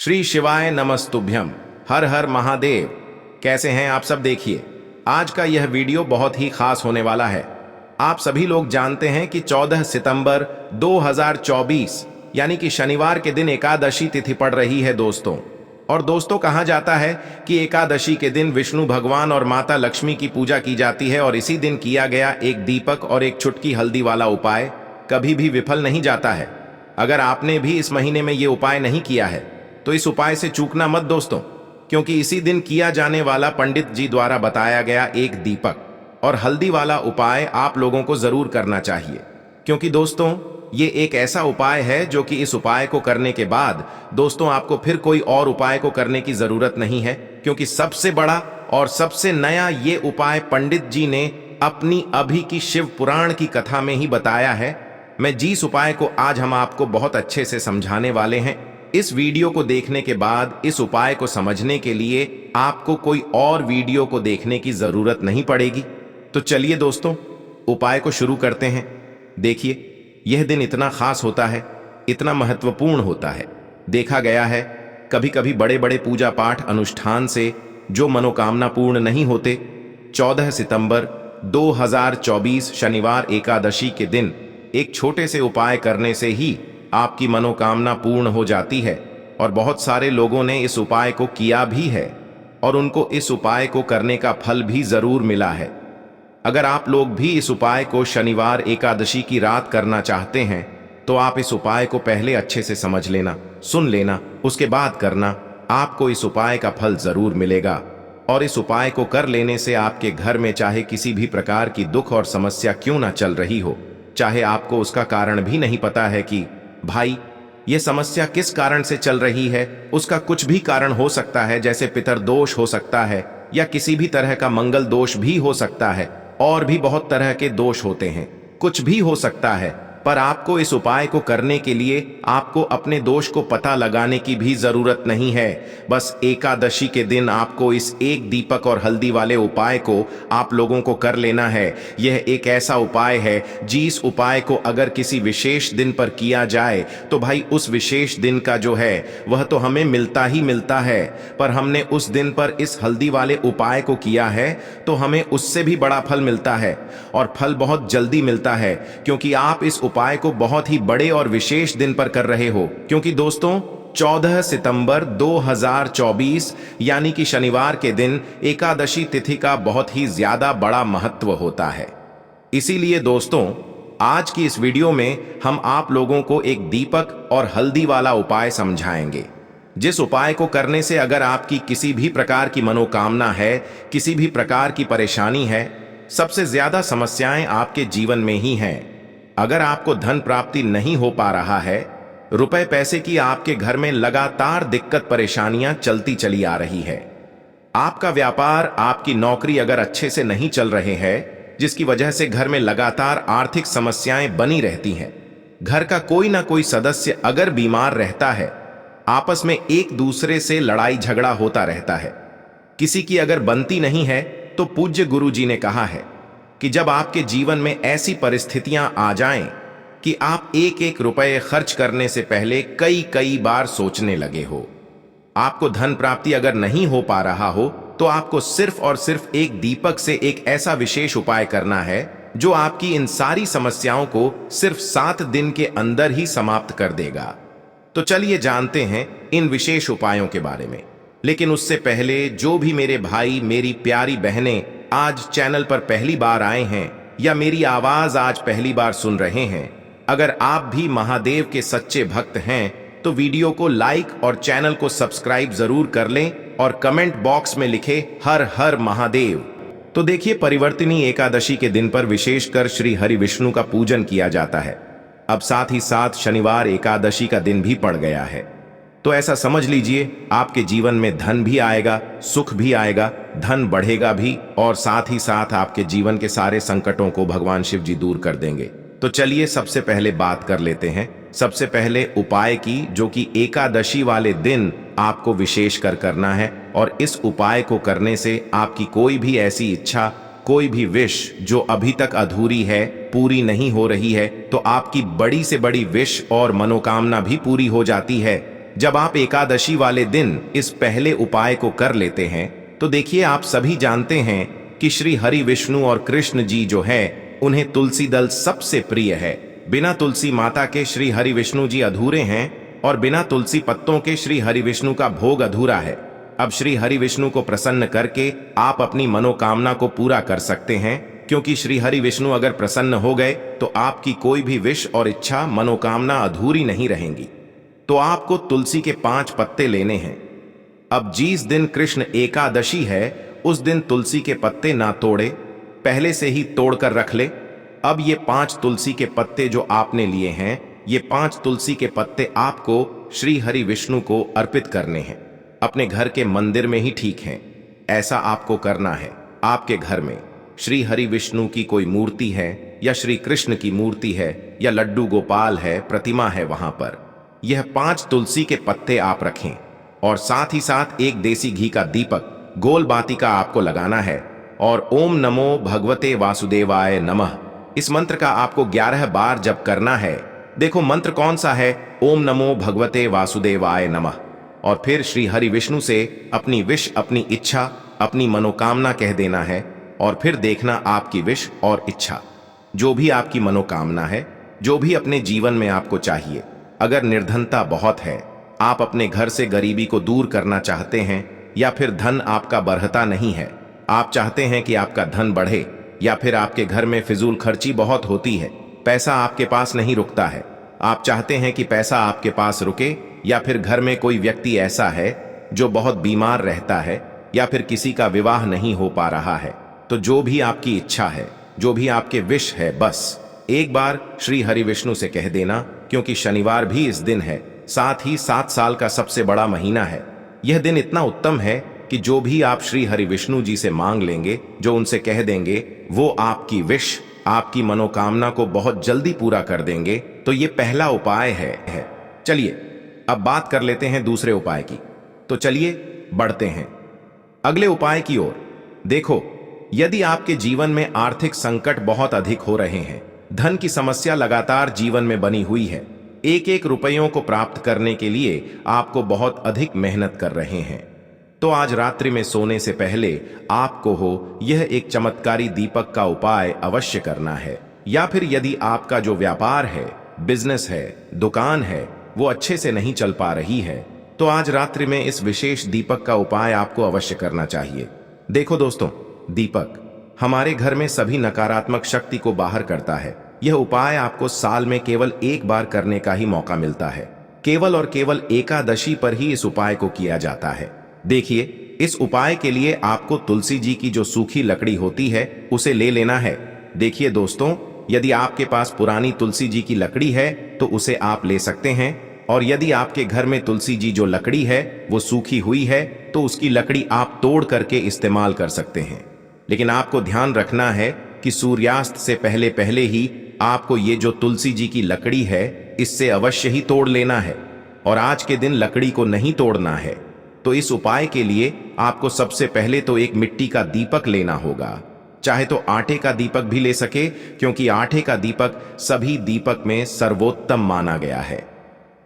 श्री शिवाय नमस्तुभ्यम। हर हर महादेव। कैसे हैं आप सब? देखिए, आज का यह वीडियो बहुत ही खास होने वाला है। आप सभी लोग जानते हैं कि 14 सितंबर 2024 यानी कि शनिवार के दिन एकादशी तिथि पड़ रही है दोस्तों। और दोस्तों, कहा जाता है कि एकादशी के दिन विष्णु भगवान और माता लक्ष्मी की पूजा की जाती है और इसी दिन किया गया एक दीपक और एक चुटकी हल्दी वाला उपाय कभी भी विफल नहीं जाता है। अगर आपने भी इस महीने में ये उपाय नहीं किया है तो इस उपाय से चूकना मत दोस्तों, क्योंकि इसी दिन किया जाने वाला पंडित जी द्वारा बताया गया एक दीपक और हल्दी वाला उपाय आप लोगों को जरूर करना चाहिए। क्योंकि दोस्तों, ये एक ऐसा उपाय है जो कि इस उपाय को करने के बाद दोस्तों आपको फिर कोई और उपाय को करने की जरूरत नहीं है, क्योंकि सबसे बड़ा और सबसे नया ये उपाय पंडित जी ने अपनी अभी की शिव पुराण की कथा में ही बताया है। मैं जिस उपाय को आज हम आपको बहुत अच्छे से समझाने वाले हैं, इस वीडियो को देखने के बाद इस उपाय को समझने के लिए आपको कोई और वीडियो को देखने की जरूरत नहीं पड़ेगी। तो चलिए दोस्तों, उपाय को शुरू करते हैं। देखिए, यह दिन इतना खास होता है, इतना महत्वपूर्ण होता है। देखा गया है कभी कभी बड़े बड़े पूजा पाठ अनुष्ठान से जो मनोकामना पूर्ण नहीं होते, 14 सितंबर 2024 शनिवार एकादशी के दिन एक छोटे से उपाय करने से ही आपकी मनोकामना पूर्ण हो जाती है। और बहुत सारे लोगों ने इस उपाय को किया भी है और उनको इस उपाय को करने का फल भी जरूर मिला है। अगर आप लोग भी इस उपाय को शनिवार एकादशी की रात करना चाहते हैं तो आप इस उपाय को पहले अच्छे से समझ लेना, सुन लेना, उसके बाद करना। आपको इस उपाय का फल जरूर मिलेगा। और इस उपाय को कर लेने से आपके घर में चाहे किसी भी प्रकार की दुख और समस्या क्यों ना चल रही हो, चाहे आपको उसका कारण भी नहीं पता है कि भाई ये समस्या किस कारण से चल रही है, उसका कुछ भी कारण हो सकता है, जैसे पितरदोष हो सकता है या किसी भी तरह का मंगल दोष भी हो सकता है, और भी बहुत तरह के दोष होते हैं, कुछ भी हो सकता है। पर आपको इस उपाय को करने के लिए आपको अपने दोष को पता लगाने की भी जरूरत नहीं है। बस एकादशी के दिन आपको इस एक दीपक और हल्दी वाले उपाय को आप लोगों को कर लेना है। यह एक ऐसा उपाय है जिस उपाय को अगर किसी विशेष दिन पर किया जाए तो भाई उस विशेष दिन का जो है वह तो हमें मिलता ही मिलता है, पर हमने उस दिन पर इस हल्दी वाले उपाय को किया है तो हमें उससे भी बड़ा फल मिलता है, और फल बहुत जल्दी मिलता है, क्योंकि आप इस उपाय को बहुत ही बड़े और विशेष दिन पर कर रहे हो। क्योंकि दोस्तों, 14 सितंबर 2024 यानी कि शनिवार के दिन एकादशी तिथि का बहुत ही ज्यादा बड़ा महत्व होता है। इसीलिए दोस्तों, आज की इस वीडियो में हम आप लोगों को एक दीपक और हल्दी वाला उपाय समझाएंगे, जिस उपाय को करने से अगर आपकी किसी भी प्रकार की मनोकामना है, किसी भी प्रकार की परेशानी है, सबसे ज्यादा समस्याएं आपके जीवन में ही हैं। अगर आपको धन प्राप्ति नहीं हो पा रहा है, रुपए पैसे की आपके घर में लगातार दिक्कत परेशानियां चलती चली आ रही है, आपका व्यापार, आपकी नौकरी अगर अच्छे से नहीं चल रहे हैं, जिसकी वजह से घर में लगातार आर्थिक समस्याएं बनी रहती हैं, घर का कोई ना कोई सदस्य अगर बीमार रहता है, आपस में एक दूसरे से लड़ाई झगड़ा होता रहता है, किसी की अगर बनती नहीं है, तो पूज्य गुरु जी ने कहा है कि जब आपके जीवन में ऐसी परिस्थितियां आ जाएं कि आप एक एक रुपए खर्च करने से पहले कई कई बार सोचने लगे हो, आपको धन प्राप्ति अगर नहीं हो पा रहा हो, तो आपको सिर्फ और सिर्फ एक दीपक से एक ऐसा विशेष उपाय करना है जो आपकी इन सारी समस्याओं को सिर्फ 7 दिन के अंदर ही समाप्त कर देगा। तो चलिए जानते हैं इन विशेष उपायों के बारे में। लेकिन उससे पहले जो भी मेरे भाई, मेरी प्यारी बहनें आज चैनल पर पहली बार आए हैं या मेरी आवाज आज पहली बार सुन रहे हैं, अगर आप भी महादेव के सच्चे भक्त हैं तो वीडियो को लाइक और चैनल को सब्सक्राइब जरूर कर लें और कमेंट बॉक्स में लिखे हर हर महादेव। तो देखिए, परिवर्तिनी एकादशी के दिन पर विशेषकर श्री हरि विष्णु का पूजन किया जाता है। अब साथ ही साथ शनिवार एकादशी का दिन भी पड़ गया है, तो ऐसा समझ लीजिए आपके जीवन में धन भी आएगा, सुख भी आएगा, धन बढ़ेगा भी, और साथ ही साथ आपके जीवन के सारे संकटों को भगवान शिव जी दूर कर देंगे। तो चलिए सबसे पहले बात कर लेते हैं सबसे पहले उपाय की, जो कि एकादशी वाले दिन आपको विशेष कर करना है। और इस उपाय को करने से आपकी कोई भी ऐसी इच्छा, कोई भी विश जो अभी तक अधूरी है, पूरी नहीं हो रही है, तो आपकी बड़ी से बड़ी विश और मनोकामना भी पूरी हो जाती है। जब आप एकादशी वाले दिन इस पहले उपाय को कर लेते हैं तो देखिए, आप सभी जानते हैं कि श्री हरि विष्णु और कृष्ण जी जो है उन्हें तुलसी दल सबसे प्रिय है। बिना तुलसी माता के श्री हरि विष्णु जी अधूरे हैं और बिना तुलसी पत्तों के श्री हरि विष्णु का भोग अधूरा है। अब श्री हरि विष्णु को प्रसन्न करके आप अपनी मनोकामना को पूरा कर सकते हैं, क्योंकि श्री हरि विष्णु अगर प्रसन्न हो गए तो आपकी कोई भी विश और इच्छा मनोकामना अधूरी नहीं रहेंगी। तो आपको तुलसी के 5 पत्ते लेने हैं। अब जिस दिन कृष्ण एकादशी है उस दिन तुलसी के पत्ते ना तोड़े, पहले से ही तोड़कर रख ले। अब ये 5 तुलसी के पत्ते जो आपने लिए हैं, ये 5 तुलसी के पत्ते आपको श्री हरि विष्णु को अर्पित करने हैं। अपने घर के मंदिर में ही ठीक है, ऐसा आपको करना है। आपके घर में श्री हरि विष्णु की कोई मूर्ति है या श्री कृष्ण की मूर्ति है या लड्डू गोपाल है, प्रतिमा है, वहां पर यह 5 तुलसी के पत्ते आप रखें और साथ ही साथ एक देसी घी का दीपक गोल बाती का आपको लगाना है और ओम नमो भगवते वासुदेवाय नमः इस मंत्र का आपको 11 बार जप करना है। देखो मंत्र कौन सा है, ओम नमो भगवते वासुदेवाय नमः। और फिर श्री हरि विष्णु से अपनी विश, अपनी इच्छा, अपनी मनोकामना कह देना है और फिर देखना आपकी विश और इच्छा, जो भी आपकी मनोकामना है, जो भी अपने जीवन में आपको चाहिए। अगर निर्धनता बहुत है, आप अपने घर से गरीबी को दूर करना चाहते हैं, या फिर धन आपका बढ़ता नहीं है, आप चाहते हैं कि आपका धन बढ़े, या फिर आपके घर में फिजूल खर्ची बहुत होती है, पैसा आपके पास नहीं रुकता है, आप चाहते हैं कि पैसा आपके पास रुके, या फिर घर में कोई व्यक्ति ऐसा है जो बहुत बीमार रहता है, या फिर किसी का विवाह नहीं हो पा रहा है, तो जो भी आपकी इच्छा है, जो भी आपके विश है, बस एक बार श्री हरि विष्णु से कह देना। क्योंकि शनिवार भी इस दिन है, साथ ही 7 साल का सबसे बड़ा महीना है। यह दिन इतना उत्तम है कि जो भी आप श्री हरि विष्णु जी से मांग लेंगे, जो उनसे कह देंगे, वो आपकी विश, आपकी मनोकामना को बहुत जल्दी पूरा कर देंगे। तो ये पहला उपाय है। चलिए अब बात कर लेते हैं दूसरे उपाय की। तो चलिए बढ़ते हैं अगले उपाय की ओर। देखो, यदि आपके जीवन में आर्थिक संकट बहुत अधिक हो रहे हैं, धन की समस्या लगातार जीवन में बनी हुई है, एक एक रुपयों को प्राप्त करने के लिए आपको बहुत अधिक मेहनत कर रहे हैं, तो आज रात्रि में सोने से पहले आपको हो यह एक चमत्कारी दीपक का उपाय अवश्य करना है। या फिर यदि आपका जो व्यापार है, बिजनेस है, दुकान है, वो अच्छे से नहीं चल पा रही है, तो आज रात्रि में इस विशेष दीपक का उपाय आपको अवश्य करना चाहिए। देखो दोस्तों, दीपक हमारे घर में सभी नकारात्मक शक्ति को बाहर करता है। यह उपाय आपको साल में केवल एक बार करने का ही मौका मिलता है। केवल और केवल एकादशी पर ही इस उपाय को किया जाता है। देखिए, इस उपाय के लिए आपको तुलसी जी की जो सूखी लकड़ी होती है उसे ले लेना है। देखिए दोस्तों, यदि आपके पास पुरानी तुलसी जी की लकड़ी है तो उसे आप ले सकते हैं, और यदि आपके घर में तुलसी जी जो लकड़ी है वो सूखी हुई है तो उसकी लकड़ी आप तोड़ करके इस्तेमाल कर सकते हैं। लेकिन आपको ध्यान रखना है कि सूर्यास्त से पहले पहले ही आपको ये जो तुलसी जी की लकड़ी है इससे अवश्य ही तोड़ लेना है, और आज के दिन लकड़ी को नहीं तोड़ना है। तो इस उपाय के लिए आपको सबसे पहले तो एक मिट्टी का दीपक लेना होगा, चाहे तो आटे का दीपक भी ले सके, क्योंकि आटे का दीपक सभी दीपक में सर्वोत्तम माना गया है।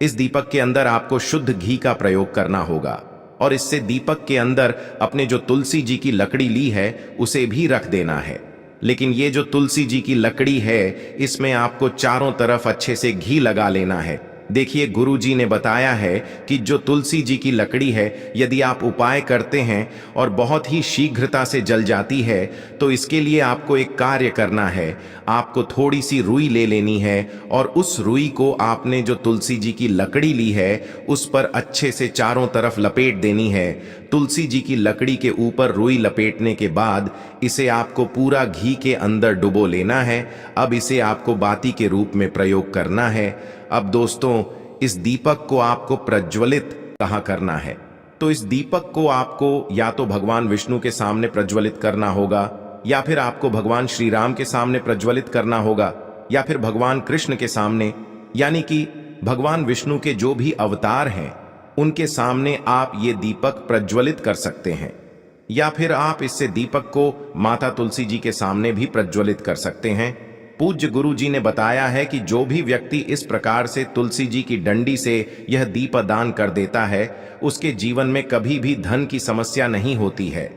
इस दीपक के अंदर आपको शुद्ध घी का प्रयोग करना होगा, और इससे दीपक के अंदर अपने जो तुलसी जी की लकड़ी ली है उसे भी रख देना है। लेकिन ये जो तुलसी जी की लकड़ी है इसमें आपको चारों तरफ अच्छे से घी लगा लेना है। देखिए, गुरु जी ने बताया है कि जो तुलसी जी की लकड़ी है, यदि आप उपाय करते हैं और बहुत ही शीघ्रता से जल जाती है, तो इसके लिए आपको एक कार्य करना है। आपको थोड़ी सी रुई ले लेनी है, और उस रुई को आपने जो तुलसी जी की लकड़ी ली है उस पर अच्छे से चारों तरफ लपेट देनी है। तुलसी जी की लकड़ी के ऊपर रुई लपेटने के बाद इसे आपको पूरा घी के अंदर डुबो लेना है। अब इसे आपको बाती के रूप में प्रयोग करना है। अब दोस्तों, इस दीपक को आपको प्रज्वलित कहाँ करना है, तो इस दीपक को आपको या तो भगवान विष्णु के सामने प्रज्वलित करना होगा, या फिर आपको भगवान श्री राम के सामने प्रज्वलित करना होगा, या फिर भगवान कृष्ण के सामने, यानी कि भगवान विष्णु के जो भी अवतार हैं उनके सामने आप ये दीपक प्रज्वलित कर सकते हैं। या फिर आप इससे दीपक को माता तुलसी जी के सामने भी प्रज्वलित कर सकते हैं। पूज्य गुरु जी ने बताया है कि जो भी व्यक्ति इस प्रकार से तुलसी जी की डंडी से यह दीपदान कर देता है उसके जीवन में कभी भी धन की समस्या नहीं होती है।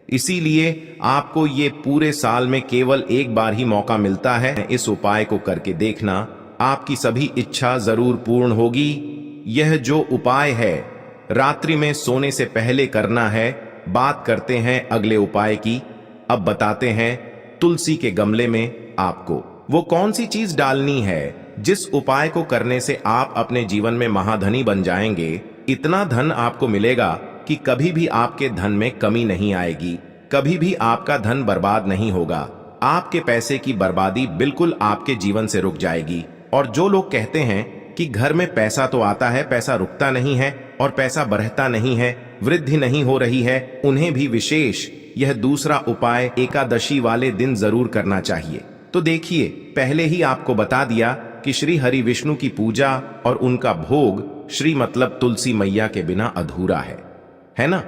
इसीलिए आपको ये पूरे साल में केवल एक बार ही मौका मिलता है। इस उपाय को करके देखना, आपकी सभी इच्छा जरूर पूर्ण होगी। यह जो उपाय है रात्रि में सोने से पहले करना है। बात करते हैं अगले उपाय की। अब बताते हैं तुलसी के गमले में आपको वो कौन सी चीज डालनी है जिस उपाय को करने से आप अपने जीवन में महाधनी बन जाएंगे। इतना धन आपको मिलेगा कि कभी भी आपके धन में कमी नहीं आएगी, कभी भी आपका धन बर्बाद नहीं होगा। आपके पैसे की बर्बादी बिल्कुल आपके जीवन से रुक जाएगी। और जो लोग कहते हैं कि घर में पैसा तो आता है, पैसा रुकता नहीं है और पैसा बढ़ता नहीं है, वृद्धि नहीं हो रही है, उन्हें भी विशेष यह दूसरा उपाय एकादशी वाले दिन जरूर करना चाहिए। तो देखिए, पहले ही आपको बता दिया कि श्री हरि विष्णु की पूजा और उनका भोग श्री मतलब तुलसी मैया के बिना अधूरा है ना।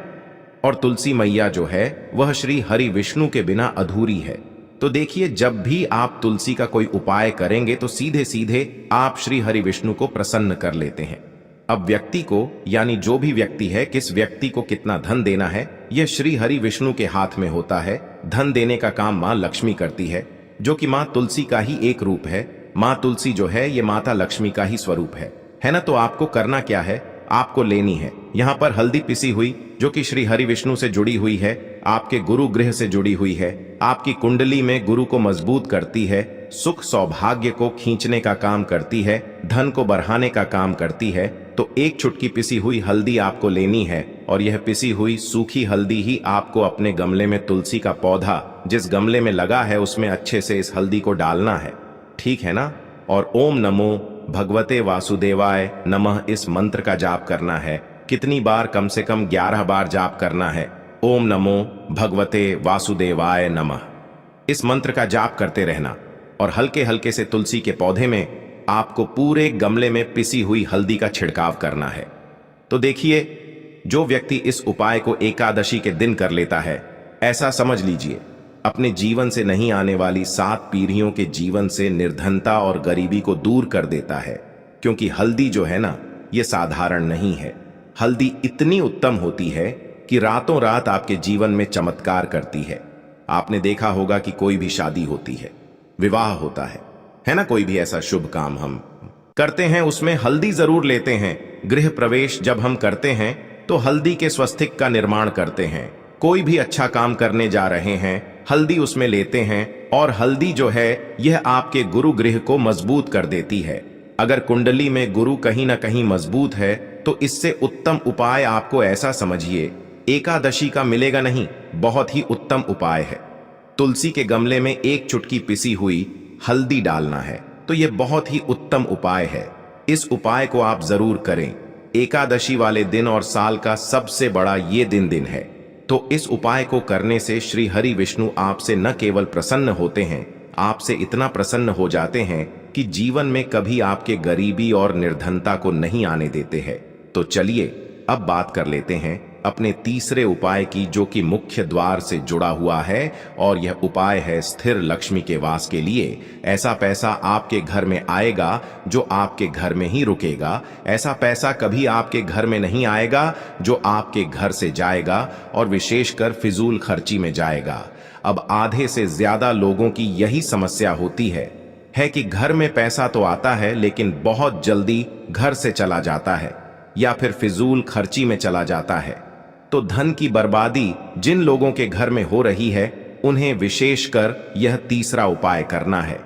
और तुलसी मैया जो है वह श्री हरि विष्णु के बिना अधूरी है। तो देखिए, जब भी आप तुलसी का कोई उपाय करेंगे तो सीधे सीधे आप श्री हरि विष्णु को प्रसन्न कर लेते हैं। अब व्यक्ति को, यानी जो भी व्यक्ति है, किस व्यक्ति को कितना धन देना है यह श्री हरि विष्णु के हाथ में होता है। धन देने का काम मां लक्ष्मी करती है, जो कि मां तुलसी का ही एक रूप है। मां तुलसी जो है ये माता लक्ष्मी का ही स्वरूप है ना। तो आपको करना क्या है, आपको लेनी है यहाँ पर हल्दी पिसी हुई, जो कि श्री हरि विष्णु से जुड़ी हुई है, आपके गुरु गृह से जुड़ी हुई है, आपकी कुंडली में गुरु को मजबूत करती है, सुख सौभाग्य को खींचने का काम करती है, धन को बढ़ाने का काम करती है। तो एक चुटकी पिसी हुई हल्दी आपको लेनी है और यह पिसी हुई सूखी हल्दी ही आपको अपने गमले में, तुलसी का पौधा जिस गमले में लगा है उसमें अच्छे से इस हल्दी को डालना है, ठीक है ना। और ओम नमो भगवते वासुदेवाय नमः इस मंत्र का जाप करना है। कितनी बार? कम से कम 11 बार जाप करना है। ओम नमो भगवते वासुदेवाय नमः इस मंत्र का जाप करते रहना और हल्के हल्के से तुलसी के पौधे में आपको पूरे गमले में पिसी हुई हल्दी का छिड़काव करना है। तो देखिए, जो व्यक्ति इस उपाय को एकादशी के दिन कर लेता है, ऐसा समझ लीजिए अपने जीवन से नहीं आने वाली 7 पीढ़ियों के जीवन से निर्धनता और गरीबी को दूर कर देता है। क्योंकि हल्दी जो है ना, ये साधारण नहीं है। हल्दी इतनी उत्तम होती है कि रातों रात आपके जीवन में चमत्कार करती है। आपने देखा होगा कि कोई भी शादी होती है, विवाह होता है ना, कोई भी ऐसा शुभ काम हम करते हैं उसमें हल्दी जरूर लेते हैं। गृह प्रवेश जब हम करते हैं तो हल्दी के स्वस्तिक का निर्माण करते हैं। कोई भी अच्छा काम करने जा रहे हैं, हल्दी उसमें लेते हैं। और हल्दी जो है यह आपके गुरु गृह को मजबूत कर देती है। अगर कुंडली में गुरु कहीं ना कहीं मजबूत है तो इससे उत्तम उपाय आपको ऐसा समझिए एकादशी का मिलेगा नहीं, बहुत ही उत्तम उपाय है। तुलसी के गमले में एक चुटकी पिसी हुई हल्दी डालना है, तो यह बहुत ही उत्तम उपाय है। इस उपाय को आप जरूर करें। एकादशी वाले दिन और साल का सबसे बड़ा ये दिन है। तो इस उपाय को करने से श्री हरि विष्णु आपसे न केवल प्रसन्न होते हैं, आपसे इतना प्रसन्न हो जाते हैं कि जीवन में कभी आपके गरीबी और निर्धनता को नहीं आने देते हैं। तो चलिए अब बात कर लेते हैं अपने तीसरे उपाय की, जो कि मुख्य द्वार से जुड़ा हुआ है। और यह उपाय है स्थिर लक्ष्मी के वास के लिए। ऐसा पैसा आपके घर में आएगा जो आपके घर में ही रुकेगा। ऐसा पैसा कभी आपके घर में नहीं आएगा जो आपके घर से जाएगा और विशेषकर फिजूल खर्ची में जाएगा। अब आधे से ज्यादा लोगों की यही समस्या होती है कि घर में पैसा तो आता है लेकिन बहुत जल्दी घर से चला जाता है या फिर फिजूल खर्ची में चला जाता है। तो धन की बर्बादी जिन लोगों के घर में हो रही है उन्हें विशेषकर यह तीसरा उपाय करना है।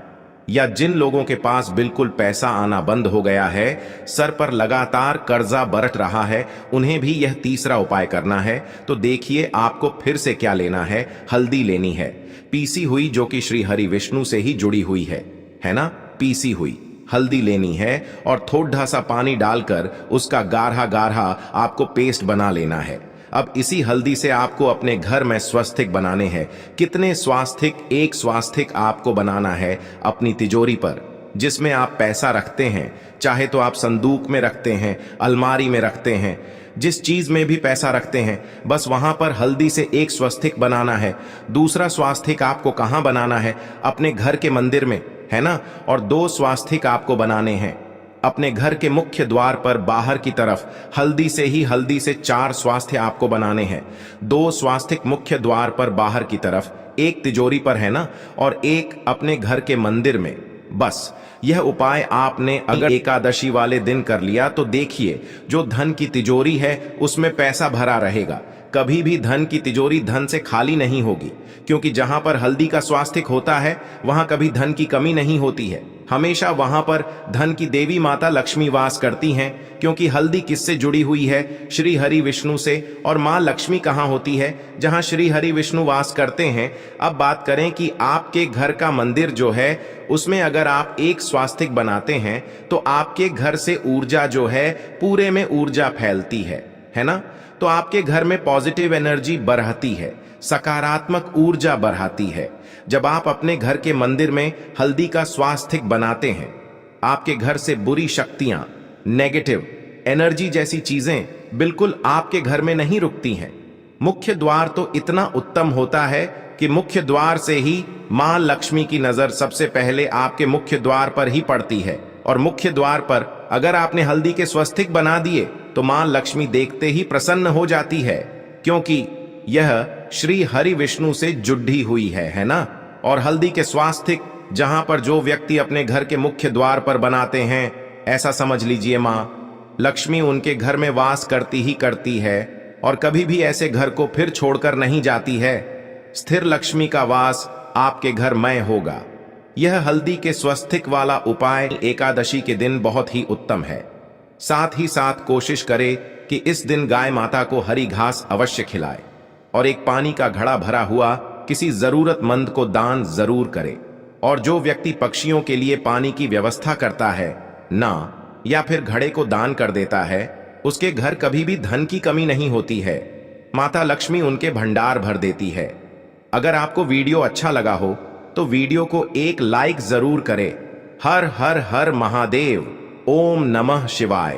या जिन लोगों के पास बिल्कुल पैसा आना बंद हो गया है, सर पर लगातार कर्जा बरत रहा है, उन्हें भी यह तीसरा उपाय करना है। तो देखिए आपको फिर से क्या लेना है, हल्दी लेनी है पीसी हुई, जो कि श्री हरि विष्णु से ही जुड़ी हुई है ना। पीसी हुई हल्दी लेनी है और थोड़ा सा पानी डालकर उसका गाढ़ा गाढ़ा आपको पेस्ट बना लेना है। अब इसी हल्दी से आपको अपने घर में स्वास्तिक बनाने हैं। कितने स्वास्तिक? एक स्वास्तिक आपको बनाना है अपनी तिजोरी पर, जिसमें आप पैसा रखते हैं। चाहे तो आप संदूक में रखते हैं, अलमारी में रखते हैं, जिस चीज में भी पैसा रखते हैं, बस वहां पर हल्दी से एक स्वास्तिक बनाना है। दूसरा स्वास्तिक आपको कहां बनाना है? अपने घर के मंदिर में, है ना। और 2 स्वास्तिक आपको बनाने हैं। अपने घर के मुख्य द्वार पर बाहर की तरफ हल्दी से 4 स्वास्थ्य आपको बनाने हैं। 2 स्वास्तिक मुख्य द्वार पर बाहर की तरफ, 1 तिजोरी पर, है ना, और 1 अपने घर के मंदिर में। बस यह उपाय आपने अगर एकादशी वाले दिन कर लिया तो देखिए, जो धन की तिजोरी है उसमें पैसा भरा रहेगा। कभी भी धन की तिजोरी धन से खाली नहीं होगी, क्योंकि जहां पर हल्दी का स्वास्तिक होता है वहां कभी धन की कमी नहीं होती है। हमेशा वहां पर धन की देवी माता लक्ष्मी वास करती हैं, क्योंकि हल्दी किससे जुड़ी हुई है? श्री हरि विष्णु से। और मां लक्ष्मी कहां होती है? जहां श्री हरि विष्णु वास करते हैं। अब बात करें कि आपके घर का मंदिर जो है उसमें अगर आप 1 स्वास्तिक बनाते हैं तो आपके घर से ऊर्जा जो है, पूरे में ऊर्जा फैलती है ना। तो आपके घर में पॉजिटिव एनर्जी बढ़ती है, सकारात्मक ऊर्जा बढ़ाती है। जब आप अपने घर के मंदिर में हल्दी का स्वास्तिक बनाते हैं, आपके घर से बुरी शक्तियां, नेगेटिव एनर्जी जैसी चीजें बिल्कुल आपके घर में नहीं रुकती हैं। मुख्य द्वार तो इतना उत्तम होता है कि मुख्य द्वार से ही मां लक्ष्मी की नजर सबसे पहले आपके मुख्य द्वार पर ही पड़ती है। और मुख्य द्वार पर अगर आपने हल्दी के स्वास्तिक बना दिए तो मां लक्ष्मी देखते ही प्रसन्न हो जाती है, क्योंकि यह श्री हरि विष्णु से जुड़ी हुई है ना। और हल्दी के स्वास्तिक जहां पर जो व्यक्ति अपने घर के मुख्य द्वार पर बनाते हैं, ऐसा समझ लीजिए मां लक्ष्मी उनके घर में वास करती है और कभी भी ऐसे घर को फिर छोड़कर नहीं जाती है। स्थिर लक्ष्मी का वास आपके घर में होगा। यह हल्दी के स्वास्तिक वाला उपाय एकादशी के दिन बहुत ही उत्तम है। साथ ही साथ कोशिश करे कि इस दिन गाय माता को हरी घास अवश्य खिलाए और एक पानी का घड़ा भरा हुआ किसी जरूरतमंद को दान जरूर करे। और जो व्यक्ति पक्षियों के लिए पानी की व्यवस्था करता है ना, या फिर घड़े को दान कर देता है, उसके घर कभी भी धन की कमी नहीं होती है। माता लक्ष्मी उनके भंडार भर देती है। अगर आपको वीडियो अच्छा लगा हो तो वीडियो को एक लाइक जरूर करें। हर हर हर महादेव। ओम नमः शिवाय।